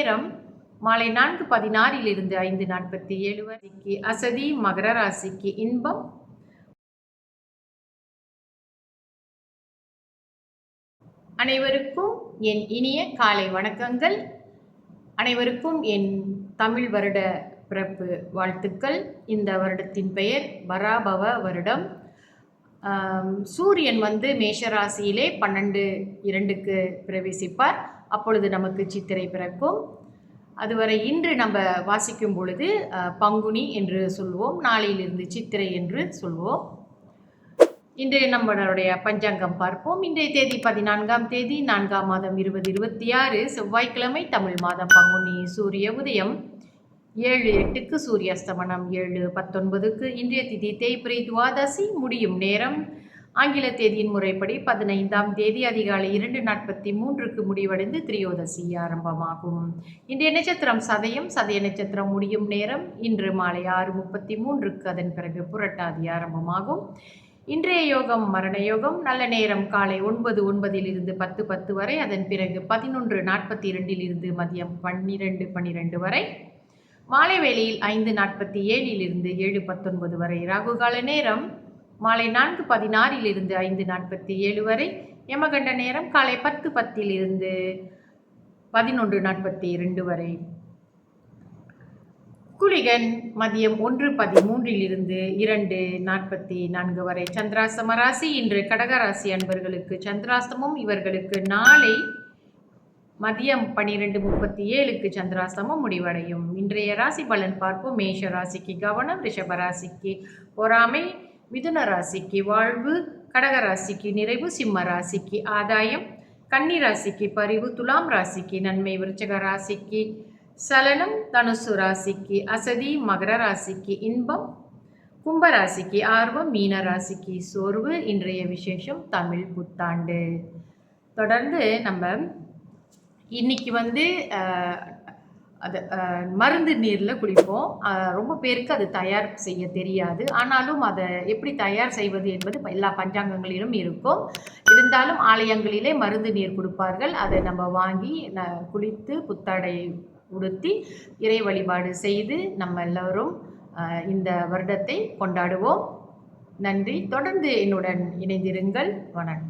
நேரம் மாலை 4:16 5:47 வரைக்கு அசதி மகர ராசிக்கு இன்பம். அனைவருக்கும் என் இனிய காலை வணக்கங்கள். அனைவருக்கும் என் தமிழ் வருட பிறப்பு வாழ்த்துக்கள். இந்த வருடத்தின் பெயர் பராபவ வருடம். சூரியன் மேஷராசியிலே 12:2க்கு பிரவேசிப்பார். அப்பொழுது நமக்கு சித்திரை பிறக்கும். அதுவரை இன்று நம்ம வாசிக்கும் பொழுது பங்குனி என்று சொல்வோம், நாளையிலிருந்து சித்திரை என்று சொல்வோம். இன்று நம்மளுடைய பஞ்சாங்கம் பார்ப்போம். இன்றைய தேதி 14ஆம் தேதி 4ஆம் மாதம் 2026 செவ்வாய்க்கிழமை, தமிழ் மாதம் பங்குனி. சூரிய உதயம் 7:08க்கு, சூரிய அஸ்தமனம் 7:19க்கு. இன்றைய திதி தேய்பிறை துவாதசி. முடியும் நேரம் ஆங்கில தேதியின் முறைப்படி 15ஆம் தேதி அதிகாலை 2:43க்கு முடிவடைந்து திரியோதசி ஆரம்பமாகும். இன்றைய நட்சத்திரம் சதயம். சதய நட்சத்திரம் முடியும் நேரம் இன்று மாலை 6:33க்கு. அதன் பிறகு புரட்டாதி ஆரம்பமாகும். இன்றைய யோகம் மரண யோகம். நல்ல நேரம் காலை 9:09 10:10 வரை. அதன் பிறகு 11:42 மதியம் 12:12 வரை. மாலை வேளையில் 5:47 7:19 வரை. ராகுகால நேரம் மாலை 4:16 5:47 வரை. யமகண்ட நேரம் காலை 10:10 11:42 வரை. குளிகன் மதியம் 1:13 2:44 வரை. சந்திராசம ராசி. இன்று கடகராசி அன்பர்களுக்கு சந்திராஸ்தமம். இவர்களுக்கு நாளை மதியம் 12:37க்கு சந்திராஸ்தமம் முடிவடையும். இன்றைய ராசி பலன் பார்ப்போம். மேஷ ராசிக்கு கவனம், ரிஷப ராசிக்கு பொறாமை, மிதுன ராசிக்கு வாழ்வு, கடகராசிக்கு நிறைவு, சிம்ம ராசிக்கு ஆதாயம், கன்னி ராசிக்கு பரிவு, துலாம் ராசிக்கு நன்மை, விருச்சக ராசிக்கு சலனம், தனுசு ராசிக்கு அசதி, மகர ராசிக்கு இன்பம், கும்பராசிக்கு ஆர்வம், மீன ராசிக்கு சோர்வு. இன்றைய விசேஷம் தமிழ் புத்தாண்டு. தொடர்ந்து நம்ம இன்னைக்கு அது மருந்து நீரில் குளிப்போம். ரொம்ப பேருக்கு அது தயார் செய்ய தெரியாது. ஆனாலும் அதை எப்படி தயார் செய்வது என்பது எல்லா பஞ்சாங்கங்களிலும் இருக்கும். இருந்தாலும் ஆலயங்களிலே மருந்து நீர் கொடுப்பார்கள். அதை நம்ம வாங்கி குளித்து புத்தாடை உடுத்தி இறை வழிபாடு செய்து நம்ம எல்லோரும் இந்த வருடத்தை கொண்டாடுவோம். நன்றி. தொடர்ந்து என்னுடன் இணைந்திருங்கள். வணக்கம்.